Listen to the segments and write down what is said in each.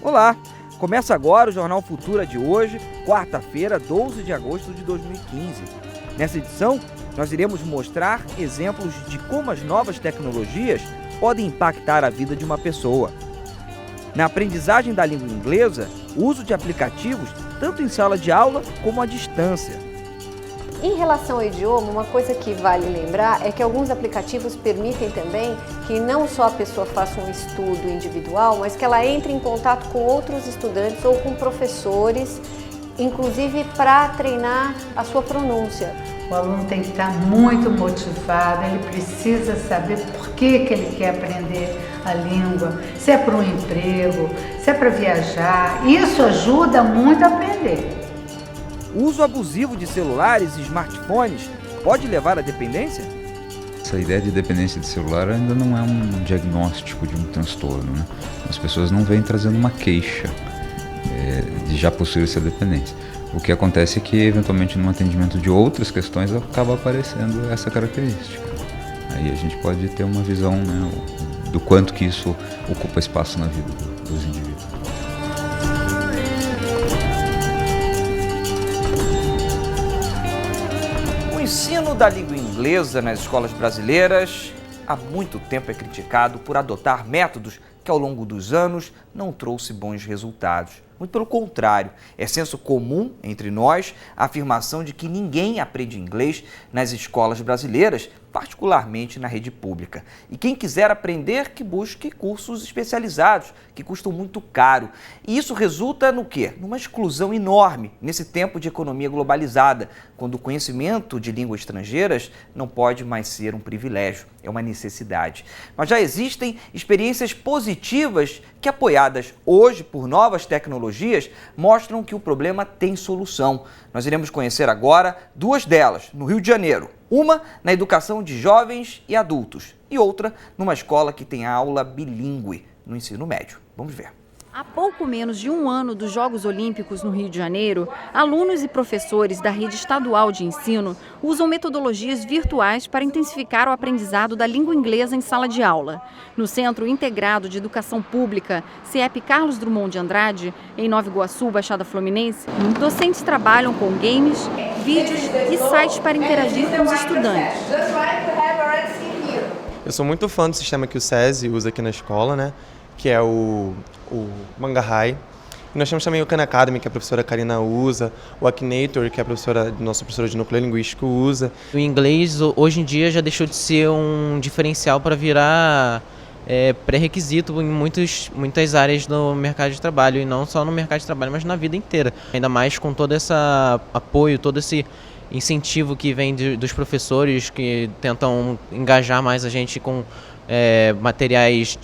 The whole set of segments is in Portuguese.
Olá! Começa agora o Jornal Futura de hoje, quarta-feira, 12 de agosto de 2015. Nessa edição, nós iremos mostrar exemplos de como as novas tecnologias podem impactar a vida de uma pessoa. Na aprendizagem da língua inglesa, o uso de aplicativos tanto em sala de aula como à distância. Em relação ao idioma, uma coisa que vale lembrar é que alguns aplicativos permitem também que não só a pessoa faça um estudo individual, mas que ela entre em contato com outros estudantes ou com professores, inclusive para treinar a sua pronúncia. O aluno tem que estar muito motivado, ele precisa saber por que ele quer aprender a língua, se é para um emprego, se é para viajar. Isso ajuda muito a aprender. O uso abusivo de celulares e smartphones pode levar à dependência? Essa ideia de dependência de celular ainda não é um diagnóstico de um transtorno, né? As pessoas não vêm trazendo uma queixa de já possuir essa dependência. O que acontece é que, eventualmente, no atendimento de outras questões, acaba aparecendo essa característica. Aí a gente pode ter uma visão, né, do quanto que isso ocupa espaço na vida dos indivíduos. O ensino da língua inglesa nas escolas brasileiras há muito tempo é criticado por adotar métodos que ao longo dos anos não trouxe bons resultados. Muito pelo contrário, é senso comum entre nós a afirmação de que ninguém aprende inglês nas escolas brasileiras, particularmente na rede pública. E quem quiser aprender, que busque cursos especializados, que custam muito caro. E isso resulta no quê? Numa exclusão enorme nesse tempo de economia globalizada, quando o conhecimento de línguas estrangeiras não pode mais ser um privilégio, é uma necessidade. Mas já existem experiências positivas que, apoiadas hoje por novas tecnologias, mostram que o problema tem solução. Nós iremos conhecer agora duas delas, no Rio de Janeiro. Uma na educação de jovens e adultos e outra numa escola que tem aula bilíngue no ensino médio. Vamos ver. Há pouco menos de um ano dos Jogos Olímpicos no Rio de Janeiro, alunos e professores da rede estadual de ensino usam metodologias virtuais para intensificar o aprendizado da língua inglesa em sala de aula. No Centro Integrado de Educação Pública, CEP Carlos Drummond de Andrade, em Nova Iguaçu, Baixada Fluminense, docentes trabalham com games, vídeos e sites para interagir com os estudantes. Eu sou muito fã do sistema que o SESI usa aqui na escola, né? Que é o Mangarhai. E nós temos também o Khan Academy, que a professora Karina usa, o Akinator, que a nossa professora de núcleo linguístico usa. O inglês, hoje em dia, já deixou de ser um diferencial para virar pré-requisito em muitas áreas do mercado de trabalho, e não só no mercado de trabalho, mas na vida inteira. Ainda mais com todo esse apoio, todo esse incentivo que vem dos professores que tentam engajar mais a gente com materiais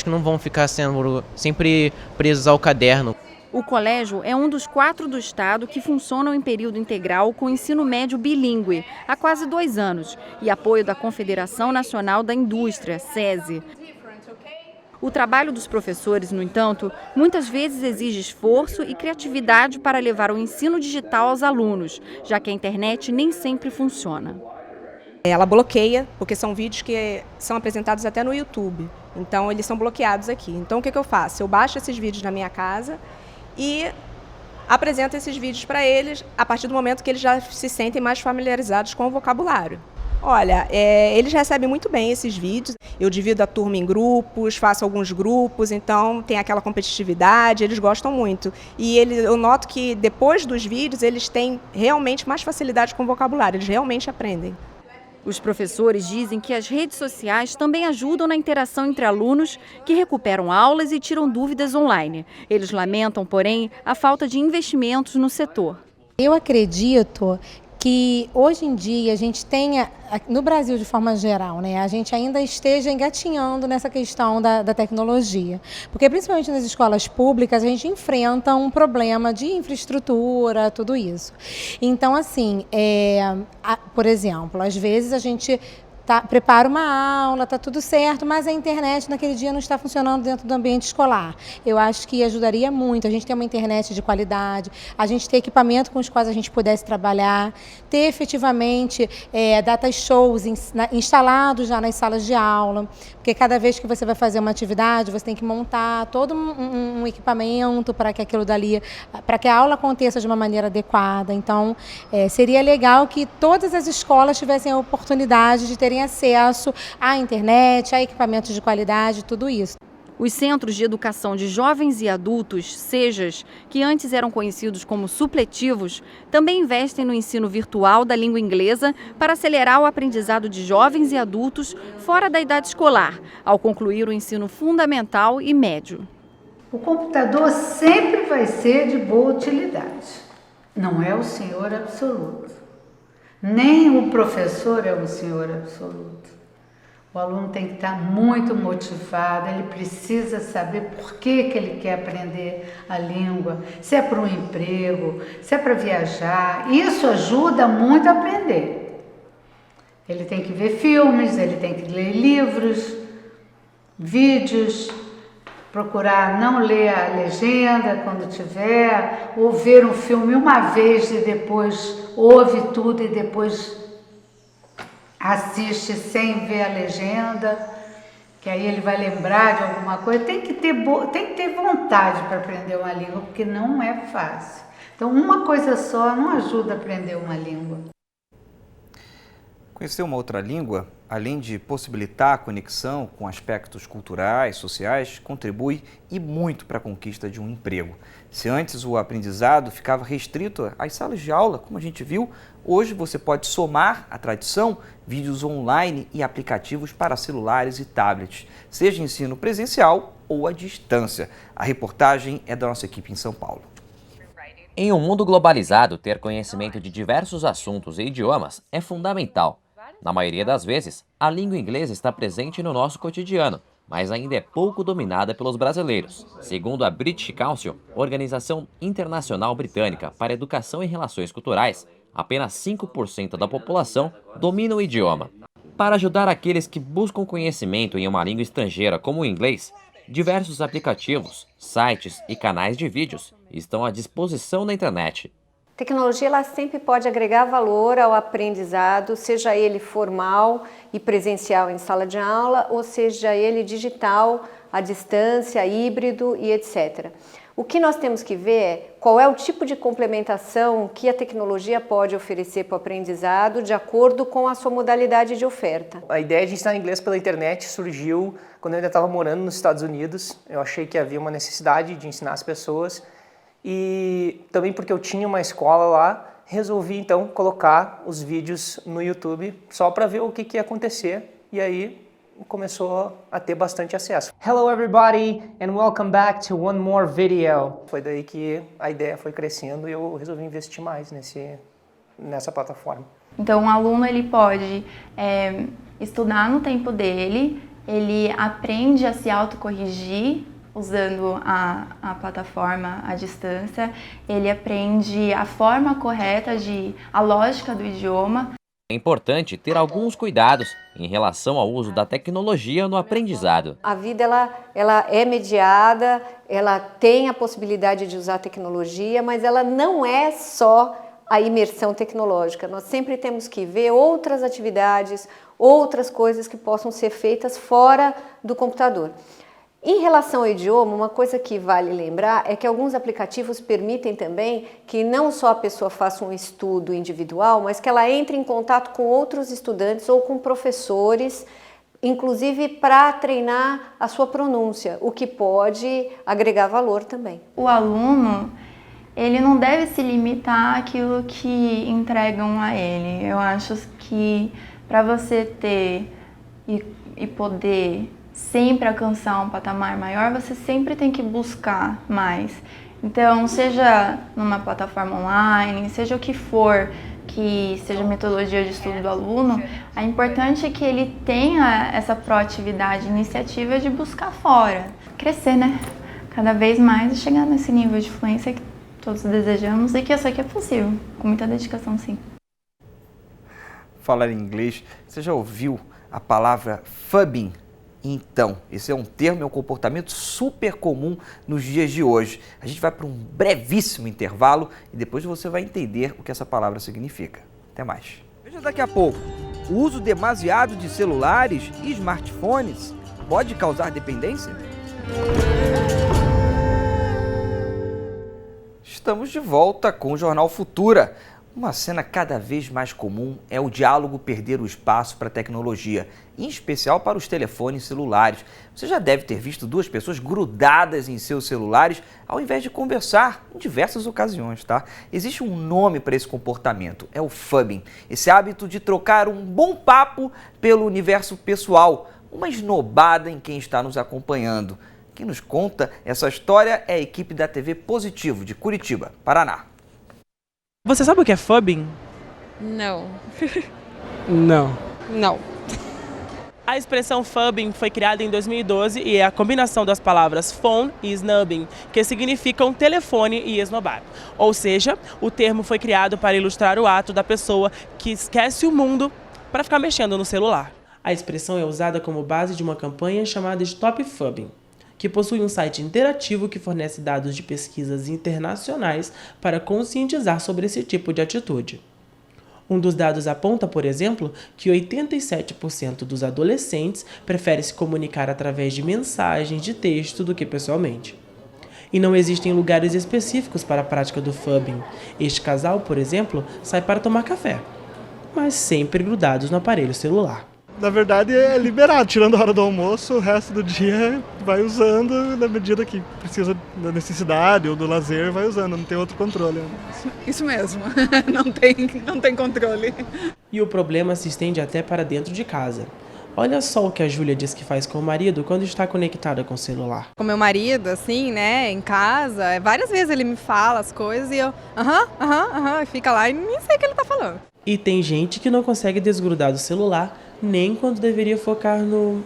que não vão ficar sendo sempre presos ao caderno. O colégio é um dos 4 do estado que funcionam em período integral com ensino médio bilíngue há quase 2 anos e apoio da Confederação Nacional da Indústria, SESI. O trabalho dos professores, no entanto, muitas vezes exige esforço e criatividade para levar o ensino digital aos alunos, já que a internet nem sempre funciona. Ela bloqueia, porque são vídeos que são apresentados até no YouTube. Então, eles são bloqueados aqui. Então, o que eu faço? Eu baixo esses vídeos na minha casa e apresento esses vídeos para eles a partir do momento que eles já se sentem mais familiarizados com o vocabulário. Olha, eles recebem muito bem esses vídeos. Eu divido a turma em grupos, faço alguns grupos, então tem aquela competitividade, eles gostam muito. E eu noto que depois dos vídeos eles têm realmente mais facilidade com o vocabulário, eles realmente aprendem. Os professores dizem que as redes sociais também ajudam na interação entre alunos que recuperam aulas e tiram dúvidas online. Eles lamentam, porém, a falta de investimentos no setor. Eu acredito que hoje em dia a gente tenha, no Brasil de forma geral, né, a gente ainda esteja engatinhando nessa questão da tecnologia. Porque principalmente nas escolas públicas a gente enfrenta um problema de infraestrutura, tudo isso. Então, assim, por exemplo, às vezes a gente prepara uma aula, está tudo certo, mas a internet naquele dia não está funcionando dentro do ambiente escolar. Eu acho que ajudaria muito a gente ter uma internet de qualidade, a gente ter equipamento com os quais a gente pudesse trabalhar, ter efetivamente data shows instalados já nas salas de aula, porque cada vez que você vai fazer uma atividade, você tem que montar todo um equipamento para que aquilo dali, para que a aula aconteça de uma maneira adequada. Então, seria legal que todas as escolas tivessem a oportunidade de terem acesso à internet, a equipamentos de qualidade, tudo isso. Os Centros de Educação de Jovens e Adultos, CEJAs, que antes eram conhecidos como supletivos, também investem no ensino virtual da língua inglesa para acelerar o aprendizado de jovens e adultos fora da idade escolar, ao concluir o ensino fundamental e médio. O computador sempre vai ser de boa utilidade. Não é o senhor absoluto. Nem o professor é o senhor absoluto. O aluno tem que estar muito motivado, ele precisa saber por que ele quer aprender a língua, se é para um emprego, se é para viajar. Isso ajuda muito a aprender. Ele tem que ver filmes, ele tem que ler livros, vídeos, procurar não ler a legenda quando tiver, ou ver um filme uma vez e depois ouve tudo e depois assiste sem ver a legenda, que aí ele vai lembrar de alguma coisa. Tem que ter vontade para aprender uma língua, porque não é fácil. Então, uma coisa só não ajuda a aprender uma língua. Conhecer uma outra língua, além de possibilitar a conexão com aspectos culturais, sociais, contribui e muito para a conquista de um emprego. Se antes o aprendizado ficava restrito às salas de aula, como a gente viu, hoje você pode somar à tradição vídeos online e aplicativos para celulares e tablets, seja ensino presencial ou à distância. A reportagem é da nossa equipe em São Paulo. Em um mundo globalizado, ter conhecimento de diversos assuntos e idiomas é fundamental. Na maioria das vezes, a língua inglesa está presente no nosso cotidiano, mas ainda é pouco dominada pelos brasileiros. Segundo a British Council, Organização Internacional Britânica para Educação e Relações Culturais, apenas 5% da população domina o idioma. Para ajudar aqueles que buscam conhecimento em uma língua estrangeira como o inglês, diversos aplicativos, sites e canais de vídeos estão à disposição na internet. A tecnologia ela sempre pode agregar valor ao aprendizado, seja ele formal e presencial em sala de aula, ou seja ele digital, à distância, híbrido e etc. O que nós temos que ver é qual é o tipo de complementação que a tecnologia pode oferecer para o aprendizado de acordo com a sua modalidade de oferta. A ideia de ensinar inglês pela internet surgiu quando eu ainda estava morando nos Estados Unidos. Eu achei que havia uma necessidade de ensinar as pessoas e também porque eu tinha uma escola lá, resolvi então colocar os vídeos no YouTube só para ver o que ia acontecer e aí começou a ter bastante acesso. Hello everybody and welcome back to one more video. Foi daí que a ideia foi crescendo e eu resolvi investir mais nessa plataforma. Então o aluno ele pode estudar no tempo dele, ele aprende a se autocorrigir usando a plataforma à distância, ele aprende a forma correta a lógica do idioma. É importante ter alguns cuidados em relação ao uso da tecnologia no aprendizado. A vida ela é mediada, ela tem a possibilidade de usar a tecnologia, mas ela não é só a imersão tecnológica. Nós sempre temos que ver outras atividades, outras coisas que possam ser feitas fora do computador. Em relação ao idioma, uma coisa que vale lembrar é que alguns aplicativos permitem também que não só a pessoa faça um estudo individual, mas que ela entre em contato com outros estudantes ou com professores, inclusive para treinar a sua pronúncia, o que pode agregar valor também. O aluno, ele não deve se limitar àquilo que entregam a ele. Eu acho que para você ter e poder sempre alcançar um patamar maior, você sempre tem que buscar mais. Então, seja numa plataforma online, seja o que for, que seja a metodologia de estudo do aluno, é importante que ele tenha essa proatividade, iniciativa de buscar fora. Crescer, né? Cada vez mais e chegar nesse nível de fluência que todos desejamos e que eu sei que é possível, com muita dedicação, sim. Falar em inglês, você já ouviu a palavra fubbing. Então, esse é um termo, é um comportamento super comum nos dias de hoje. A gente vai para um brevíssimo intervalo e depois você vai entender o que essa palavra significa. Até mais. Veja daqui a pouco. O uso demasiado de celulares e smartphones pode causar dependência? Estamos de volta com o Jornal Futura. Uma cena cada vez mais comum é o diálogo perder o espaço para a tecnologia, em especial para os telefones celulares. Você já deve ter visto duas pessoas grudadas em seus celulares ao invés de conversar em diversas ocasiões, tá? Existe um nome para esse comportamento, é o fubbing. Esse hábito de trocar um bom papo pelo universo pessoal, uma esnobada em quem está nos acompanhando. Quem nos conta essa história é a equipe da TV Positivo, de Curitiba, Paraná. Você sabe o que é fubbing? Não. Não. A expressão fubbing foi criada em 2012 e é a combinação das palavras phone e snubbing, que significam telefone e esnobar. Ou seja, o termo foi criado para ilustrar o ato da pessoa que esquece o mundo para ficar mexendo no celular. A expressão é usada como base de uma campanha chamada Stop Fubbing, que possui um site interativo que fornece dados de pesquisas internacionais para conscientizar sobre esse tipo de atitude. Um dos dados aponta, por exemplo, que 87% dos adolescentes preferem se comunicar através de mensagens de texto do que pessoalmente. E não existem lugares específicos para a prática do fubbing. Este casal, por exemplo, sai para tomar café, mas sempre grudados no aparelho celular. Na verdade é liberado, tirando a hora do almoço, o resto do dia vai usando na medida que precisa da necessidade ou do lazer, vai usando, não tem outro controle. Isso mesmo, não tem controle. E o problema se estende até para dentro de casa. Olha só o que a Júlia diz que faz com o marido quando está conectada com o celular. Com meu marido, assim, né, em casa, várias vezes ele me fala as coisas e eu, e fica lá e nem sei o que ele tá falando. E tem gente que não consegue desgrudar do celular nem quando deveria focar no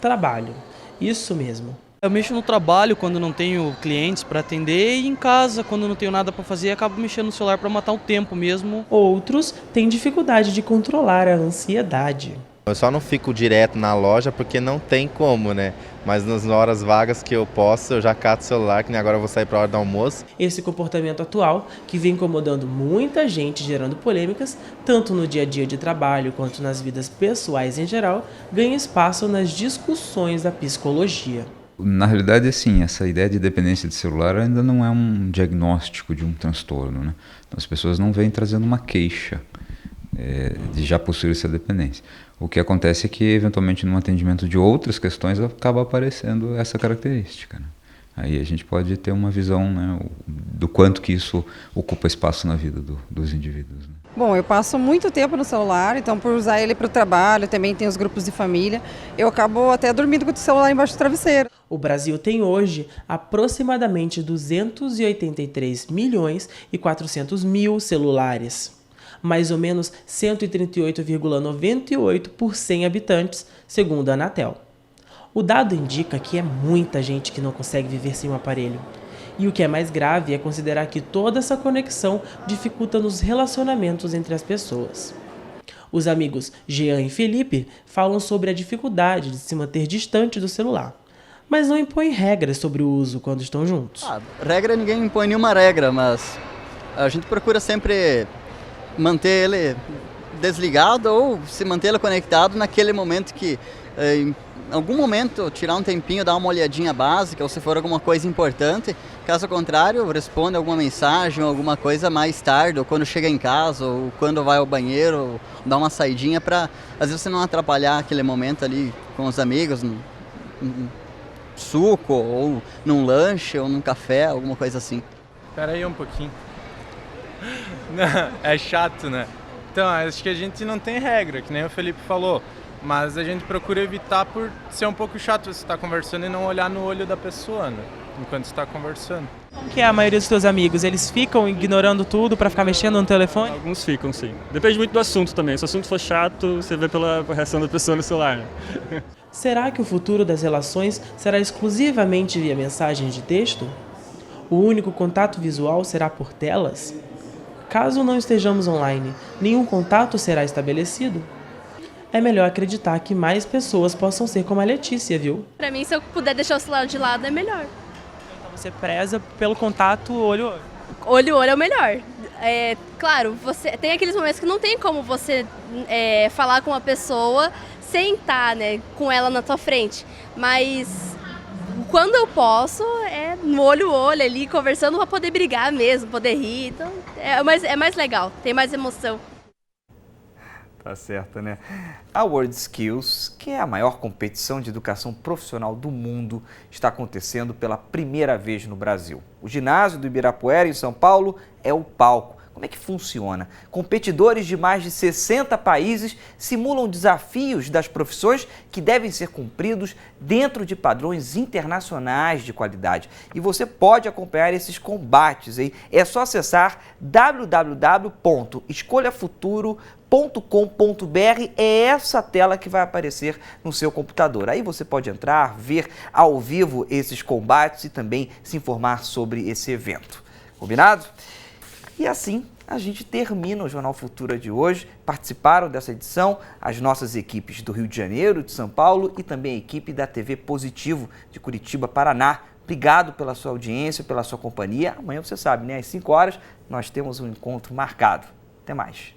trabalho. Isso mesmo. Eu mexo no trabalho quando não tenho clientes para atender e em casa, quando não tenho nada para fazer, acabo mexendo no celular para matar o tempo mesmo. Outros têm dificuldade de controlar a ansiedade. Eu só não fico direto na loja porque não tem como, né? Mas nas horas vagas que eu posso, eu já cato o celular, que nem agora eu vou sair para a hora do almoço. Esse comportamento atual, que vem incomodando muita gente, gerando polêmicas, tanto no dia a dia de trabalho quanto nas vidas pessoais em geral, ganha espaço nas discussões da psicologia. Na realidade, assim, essa ideia de dependência de celular ainda não é um diagnóstico de um transtorno, né? Então, as pessoas não vêm trazendo uma queixa de já possuir essa dependência. O que acontece é que, eventualmente, no atendimento de outras questões, acaba aparecendo essa característica, né? Aí a gente pode ter uma visão, né, do quanto que isso ocupa espaço na vida dos indivíduos, né? Bom, eu passo muito tempo no celular, então por usar ele para o trabalho, também tem os grupos de família, eu acabo até dormindo com o celular embaixo do travesseiro. O Brasil tem hoje aproximadamente 283 milhões e 400 mil celulares. Mais ou menos 138,98 por 100 habitantes, segundo a Anatel. O dado indica que é muita gente que não consegue viver sem um aparelho. E o que é mais grave é considerar que toda essa conexão dificulta nos relacionamentos entre as pessoas. Os amigos Jean e Felipe falam sobre a dificuldade de se manter distante do celular, mas não impõem regras sobre o uso quando estão juntos. Regra, ninguém impõe nenhuma regra, mas a gente procura sempre manter ele desligado ou se manter ele conectado naquele momento que, em algum momento, tirar um tempinho, dar uma olhadinha básica ou se for alguma coisa importante. Caso contrário, responde alguma mensagem ou alguma coisa mais tarde, ou quando chega em casa, ou quando vai ao banheiro, ou dá uma saidinha para, às vezes, você não atrapalhar aquele momento ali com os amigos, num suco, ou num lanche, ou num café, alguma coisa assim. Espera aí um pouquinho. Não, é chato, né? Então, acho que a gente não tem regra, que nem o Felipe falou, mas a gente procura evitar por ser um pouco chato você estar conversando e não olhar no olho da pessoa, né? Enquanto está conversando. Como que é a maioria dos teus amigos? Eles ficam ignorando tudo para ficar mexendo no telefone? Alguns ficam, sim. Depende muito do assunto também. Se o assunto for chato, você vê pela reação da pessoa no celular, né? Será que o futuro das relações será exclusivamente via mensagens de texto? O único contato visual será por telas? Caso não estejamos online, nenhum contato será estabelecido? é melhor acreditar que mais pessoas possam ser como a Letícia, viu? Pra mim, se eu puder deixar o celular de lado, é melhor. Então você preza pelo contato olho a olho. Olho a olho é o melhor. Claro, você tem aqueles momentos que não tem como você falar com uma pessoa sem estar, né, com ela na tua frente. Mas quando eu posso, é no olho a olho ali, conversando para poder brigar mesmo, poder rir. Então é mais legal, tem mais emoção. Tá certo, né? A World Skills, que é a maior competição de educação profissional do mundo, está acontecendo pela primeira vez no Brasil. O ginásio do Ibirapuera, em São Paulo, é o palco. Como é que funciona? Competidores de mais de 60 países simulam desafios das profissões que devem ser cumpridos dentro de padrões internacionais de qualidade. E você pode acompanhar esses combates, hein? É só acessar www.escolhafuturo.com.br, é essa tela que vai aparecer no seu computador. Aí você pode entrar, ver ao vivo esses combates e também se informar sobre esse evento. Combinado? E assim a gente termina o Jornal Futura de hoje. Participaram dessa edição as nossas equipes do Rio de Janeiro, de São Paulo e também a equipe da TV Positivo de Curitiba, Paraná. Obrigado pela sua audiência, pela sua companhia. Amanhã você sabe, né? Às 5 horas nós temos um encontro marcado. Até mais.